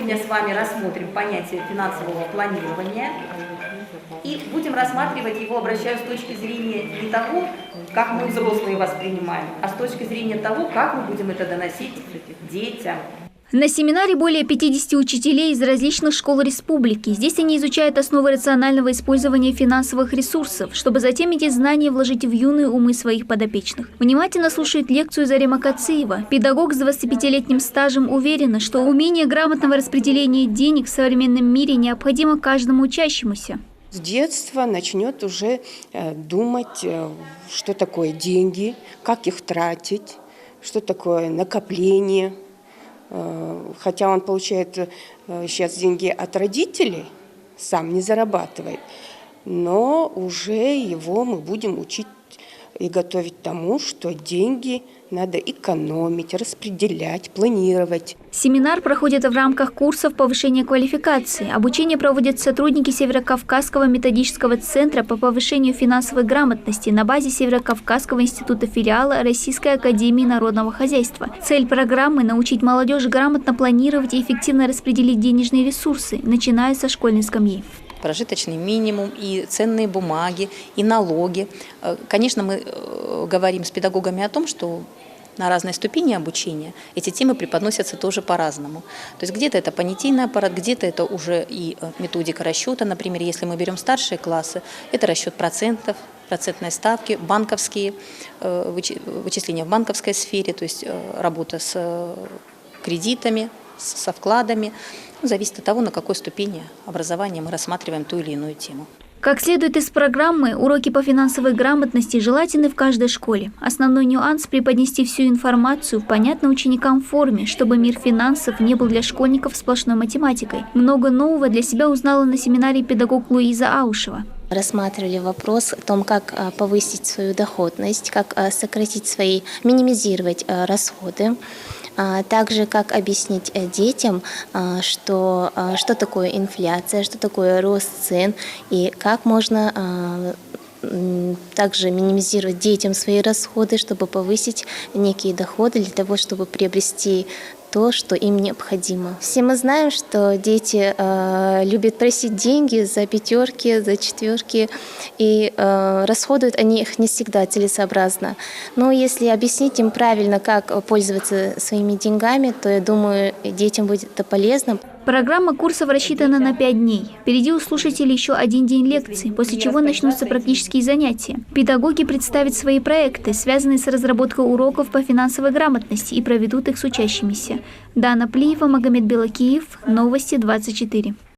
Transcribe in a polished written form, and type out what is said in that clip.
сегодня с вами рассмотрим понятие финансового планирования и будем рассматривать его, обращаясь с точки зрения не того, как мы взрослые воспринимаем, а с точки зрения того, как мы будем это доносить детям. На семинаре более 50 учителей из различных школ республики. Здесь они изучают основы рационального использования финансовых ресурсов, чтобы затем эти знания вложить в юные умы своих подопечных. Внимательно слушает лекцию Зарима Кациева. Педагог с 25-летним стажем уверена, что умение грамотного распределения денег в современном мире необходимо каждому учащемуся. С детства начнет уже думать, что такое деньги, как их тратить, что такое накопление. Хотя он получает сейчас деньги от родителей, сам не зарабатывает, но уже его мы будем учить и готовить к тому, что деньги надо экономить, распределять, планировать. Семинар проходит в рамках курсов повышения квалификации. Обучение проводят сотрудники Северокавказского методического центра по повышению финансовой грамотности на базе Северокавказского института филиала Российской академии народного хозяйства. Цель программы – научить молодежь грамотно планировать и эффективно распределить денежные ресурсы, начиная со школьной скамьи. Прожиточный минимум, и ценные бумаги, и налоги. Конечно, мы говорим с педагогами о том, что на разной ступени обучения эти темы преподносятся тоже по-разному. То есть где-то это понятийный аппарат, где-то это уже и методика расчета. Например, если мы берем старшие классы, это расчет процентов, процентной ставки, банковские вычисления в банковской сфере, то есть работа с кредитами, со вкладами. Зависит от того, на какой ступени образования мы рассматриваем ту или иную тему. Как следует из программы, уроки по финансовой грамотности желательны в каждой школе. Основной нюанс – преподнести всю информацию в понятной ученикам форме, чтобы мир финансов не был для школьников сплошной математикой. Много нового для себя узнала на семинаре педагог Луиза Аушева. Рассматривали вопрос о том, как повысить свою доходность, как сократить минимизировать расходы. Также как объяснить детям, что такое инфляция, что такое рост цен и как можно также минимизировать детям свои расходы, чтобы повысить некие доходы для того, чтобы приобрести то, что им необходимо. Все мы знаем, что дети любят просить деньги за пятерки, за четверки, и расходуют они их не всегда целесообразно. Но если объяснить им правильно, как пользоваться своими деньгами, то, я думаю, детям будет это полезно. Программа курсов рассчитана на 5 дней. Впереди у слушателей еще 1 день лекций, после чего начнутся практические занятия. Педагоги представят свои проекты, связанные с разработкой уроков по финансовой грамотности, и проведут их с учащимися. Дана Плиева, Магомед Белакиев, Новости 24.